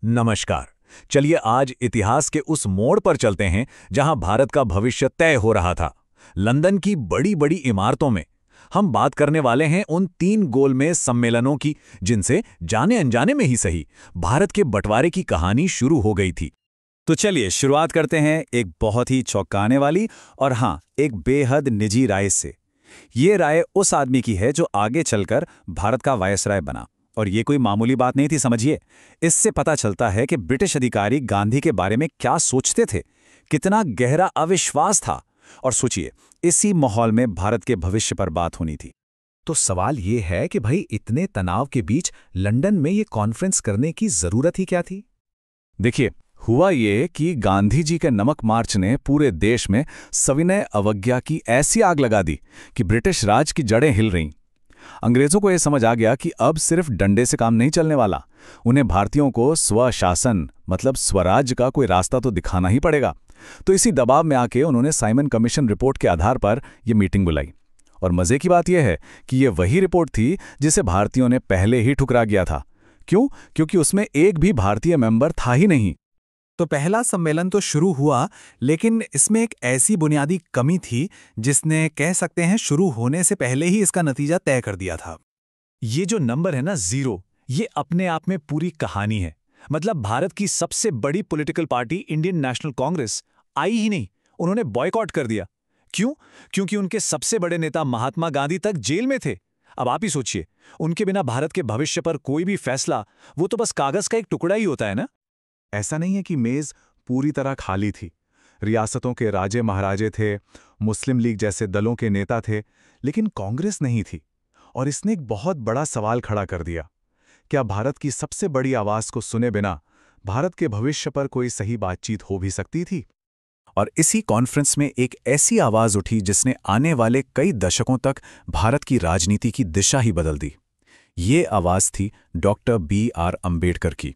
नमस्कार। चलिए आज इतिहास के उस मोड़ पर चलते हैं जहां भारत का भविष्य तय हो रहा था। लंदन की बड़ी बड़ी इमारतों में हम बात करने वाले हैं उन 3 गोलमेज सम्मेलनों की जिनसे जाने अनजाने में ही सही भारत के बंटवारे की कहानी शुरू हो गई थी। तो चलिए शुरुआत करते हैं एक बहुत ही चौंकाने वाली और हाँ, एक बेहद निजी राय से। ये राय उस आदमी की है जो आगे चलकर भारत का वायसराय बना। और ये कोई मामूली बात नहीं थी, समझिए। इससे पता चलता है कि ब्रिटिश अधिकारी गांधी के बारे में क्या सोचते थे, कितना गहरा अविश्वास था। और सोचिए, इसी माहौल में भारत के भविष्य पर बात होनी थी। तो सवाल ये है कि भाई इतने तनाव के बीच लंदन में ये कॉन्फ्रेंस करने की जरूरत ही क्या थी? देखिए, हुआ ये कि गांधी जी के नमक मार्च ने पूरे देश में सविनय अवज्ञा की ऐसी आग लगा दी कि ब्रिटिश राज की जड़ें हिल रहीं। अंग्रेजों को यह समझ आ गया कि अब सिर्फ डंडे से काम नहीं चलने वाला। उन्हें भारतीयों को स्वशासन मतलब स्वराज्य का कोई रास्ता तो दिखाना ही पड़ेगा। तो इसी दबाव में आके उन्होंने साइमन कमीशन रिपोर्ट के आधार पर यह मीटिंग बुलाई। और मजे की बात यह है कि यह वही रिपोर्ट थी जिसे भारतीयों ने पहले ही ठुकरा गया था। क्यों? क्योंकि उसमें एक भी भारतीय मेंबर था ही नहीं। तो पहला सम्मेलन तो शुरू हुआ, लेकिन इसमें एक ऐसी बुनियादी कमी थी जिसने कह सकते हैं शुरू होने से पहले ही इसका नतीजा तय कर दिया था। ये जो नंबर है ना 0, ये अपने आप में पूरी कहानी है। मतलब भारत की सबसे बड़ी political party Indian National Congress आई ही नहीं, उन्होंने बॉयकॉट कर दिया। क्यों? क्योंकि उनके सबसे बड़े नेता महात्मा गांधी तक जेल में थे। अब आप ही सोचिए, उनके बिना भारत के भविष्य पर कोई भी फैसला वो तो बस कागज का एक टुकड़ा ही होता है ना। ऐसा नहीं है कि मेज पूरी तरह खाली थी। रियासतों के राजे महाराजे थे, मुस्लिम लीग जैसे दलों के नेता थे, लेकिन कांग्रेस नहीं थी। और इसने एक बहुत बड़ा सवाल खड़ा कर दिया। क्या भारत की सबसे बड़ी आवाज को सुने बिना भारत के भविष्य पर कोई सही बातचीत हो भी सकती थी? और इसी कॉन्फ्रेंस में एक ऐसी आवाज उठी जिसने आने वाले कई दशकों तक भारत की राजनीति की दिशा ही बदल दी। ये आवाज थी डॉक्टर B.R. अम्बेडकर की।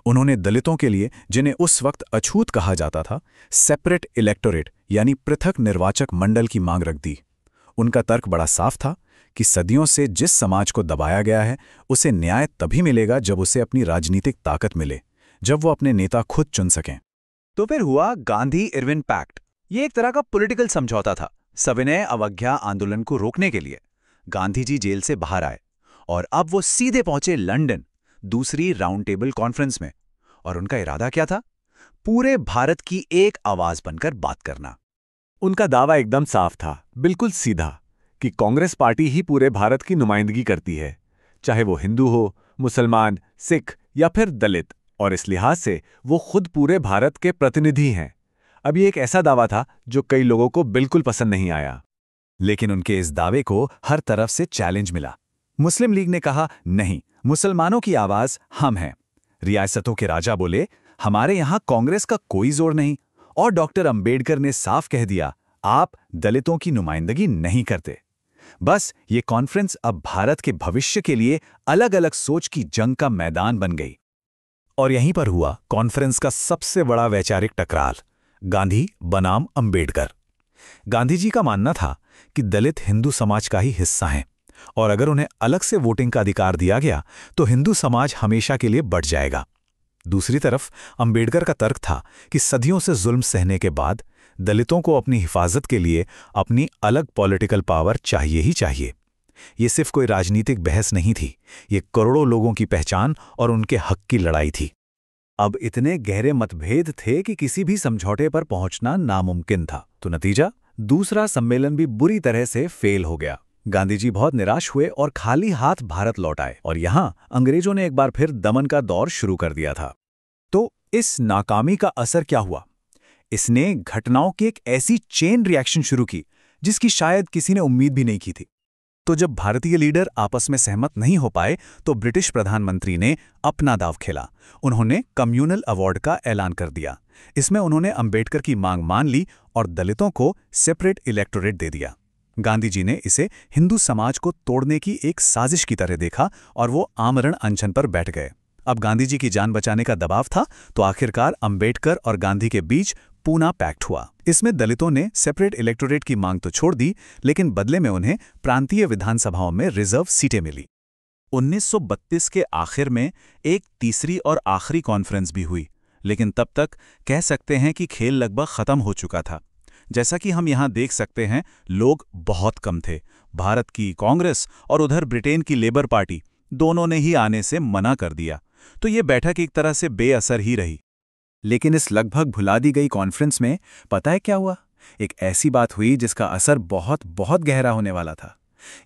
उन्होंने दलितों के लिए, जिन्हें उस वक्त अछूत कहा जाता था, सेपरेट इलेक्टोरेट यानी पृथक निर्वाचक मंडल की मांग रख दी। उनका तर्क बड़ा साफ था कि सदियों से जिस समाज को दबाया गया है उसे न्याय तभी मिलेगा जब उसे अपनी राजनीतिक ताकत मिले, जब वो अपने नेता खुद चुन सकें। तो फिर हुआ गांधी इरविन पैक्ट। ये एक तरह का पॉलिटिकल समझौता था सविनय अवज्ञा आंदोलन को रोकने के लिए। गांधी जी जेल से बाहर आए और अब वो सीधे पहुंचे लंदन दूसरी राउंड टेबल कॉन्फ्रेंस में। और उनका इरादा क्या था? पूरे भारत की एक आवाज बनकर बात करना। उनका दावा एकदम साफ था, बिल्कुल सीधा, कि कांग्रेस पार्टी ही पूरे भारत की नुमाइंदगी करती है, चाहे वो हिंदू हो, मुसलमान, सिख या फिर दलित। और इस लिहाज से वो खुद पूरे भारत के प्रतिनिधि हैं। अब ये एक ऐसा दावा था जो कई लोगों को बिल्कुल पसंद नहीं आया। लेकिन उनके इस दावे को हर तरफ से चैलेंज मिला। मुस्लिम लीग ने कहा, नहीं, मुसलमानों की आवाज हम हैं। रियासतों के राजा बोले, हमारे यहां कांग्रेस का कोई जोर नहीं। और डॉक्टर अंबेडकर ने साफ कह दिया, आप दलितों की नुमाइंदगी नहीं करते। बस ये कॉन्फ्रेंस अब भारत के भविष्य के लिए अलग अलग सोच की जंग का मैदान बन गई। और यहीं पर हुआ कॉन्फ्रेंस का सबसे बड़ा वैचारिक टकराव, गांधी बनाम अंबेडकर। गांधी जी का मानना था कि दलित हिंदू समाज का ही हिस्सा हैं, और अगर उन्हें अलग से वोटिंग का अधिकार दिया गया तो हिंदू समाज हमेशा के लिए बढ़ जाएगा। दूसरी तरफ अंबेडकर का तर्क था कि सदियों से जुल्म सहने के बाद दलितों को अपनी हिफाजत के लिए अपनी अलग पॉलिटिकल पावर चाहिए ही चाहिए। ये सिर्फ कोई राजनीतिक बहस नहीं थी, ये करोड़ों लोगों की पहचान और उनके हक की लड़ाई थी। अब इतने गहरे मतभेद थे कि किसी भी समझौते पर पहुंचना नामुमकिन था। तो नतीजा, दूसरा सम्मेलन भी बुरी तरह से फेल हो गया। गांधी जी बहुत निराश हुए और खाली हाथ भारत लौट आए। और यहां अंग्रेजों ने एक बार फिर दमन का दौर शुरू कर दिया था। तो इस नाकामी का असर क्या हुआ? इसने घटनाओं की एक ऐसी चेन रिएक्शन शुरू की जिसकी शायद किसी ने उम्मीद भी नहीं की थी। तो जब भारतीय लीडर आपस में सहमत नहीं हो पाए तो ब्रिटिश प्रधानमंत्री ने अपना दांव खेला। उन्होंने कम्युनल अवार्ड का ऐलान कर दिया। इसमें उन्होंने अंबेडकर की मांग मान ली और दलितों को सेपरेट इलेक्टोरेट दे दिया। गांधी जी ने इसे हिंदू समाज को तोड़ने की एक साजिश की तरह देखा और वो आमरण अनशन पर बैठ गए। अब गांधी जी की जान बचाने का दबाव था, तो आखिरकार अंबेडकर और गांधी के बीच पूना पैक्ट हुआ। इसमें दलितों ने सेपरेट इलेक्टोरेट की मांग तो छोड़ दी, लेकिन बदले में उन्हें प्रांतीय विधानसभाओं में रिजर्व सीटें मिली। 1932 के आखिर में एक तीसरी और आखिरी कॉन्फ्रेंस भी हुई, लेकिन तब तक कह सकते हैं कि खेल लगभग खत्म हो चुका था। जैसा कि हम यहाँ देख सकते हैं, लोग बहुत कम थे। भारत की कांग्रेस और उधर ब्रिटेन की लेबर पार्टी दोनों ने ही आने से मना कर दिया, तो ये बैठक एक तरह से बेअसर ही रही। लेकिन इस लगभग भुला दी गई कॉन्फ्रेंस में पता है क्या हुआ? एक ऐसी बात हुई जिसका असर बहुत बहुत गहरा होने वाला था।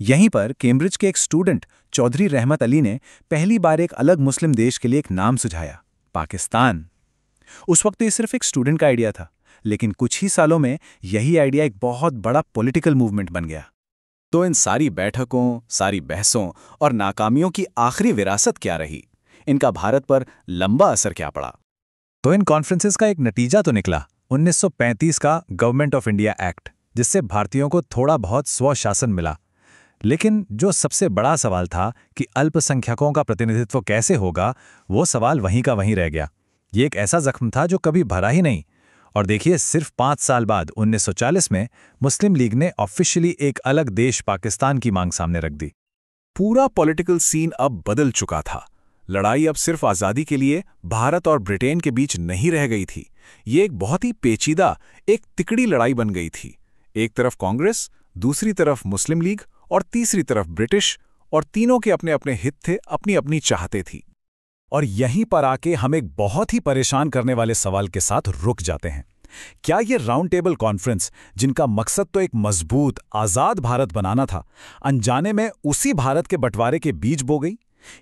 यहीं पर कैम्ब्रिज के एक स्टूडेंट चौधरी रहमत अली ने पहली बार एक अलग मुस्लिम देश के लिए एक नाम सुझाया, पाकिस्तान। उस वक्त तो ये सिर्फ एक स्टूडेंट का आइडिया था, लेकिन कुछ ही सालों में यही आइडिया एक बहुत बड़ा पॉलिटिकल मूवमेंट बन गया। तो इन सारी बैठकों, सारी बहसों और नाकामियों की आखिरी विरासत क्या रही? इनका भारत पर लंबा असर क्या पड़ा? तो इन कॉन्फ्रेंसेस का एक नतीजा तो निकला, 1935 का गवर्नमेंट ऑफ इंडिया एक्ट, जिससे भारतीयों को थोड़ा बहुत स्वशासन मिला। लेकिन जो सबसे बड़ा सवाल था कि अल्पसंख्यकों का प्रतिनिधित्व कैसे होगा, वो सवाल वहीं का वहीं रह गया। ये एक ऐसा जख्म था जो कभी भरा ही नहीं। और देखिए, सिर्फ 5 साल बाद 1940 में मुस्लिम लीग ने ऑफिशियली एक अलग देश पाकिस्तान की मांग सामने रख दी। पूरा पॉलिटिकल सीन अब बदल चुका था। लड़ाई अब सिर्फ आज़ादी के लिए भारत और ब्रिटेन के बीच नहीं रह गई थी। ये एक बहुत ही पेचीदा, एक तिकड़ी लड़ाई बन गई थी। एक तरफ कांग्रेस, दूसरी तरफ मुस्लिम लीग और तीसरी तरफ ब्रिटिश, और तीनों के अपने अपने हित थे, अपनी अपनी चाहते थी। और यहीं पर आके हम एक बहुत ही परेशान करने वाले सवाल के साथ रुक जाते हैं। क्या ये राउंड टेबल कॉन्फ्रेंस, जिनका मकसद तो एक मजबूत, आज़ाद भारत बनाना था, अनजाने में उसी भारत के बंटवारे के बीज बो गई?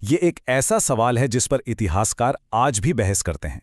ये एक ऐसा सवाल है जिस पर इतिहासकार आज भी बहस करते हैं।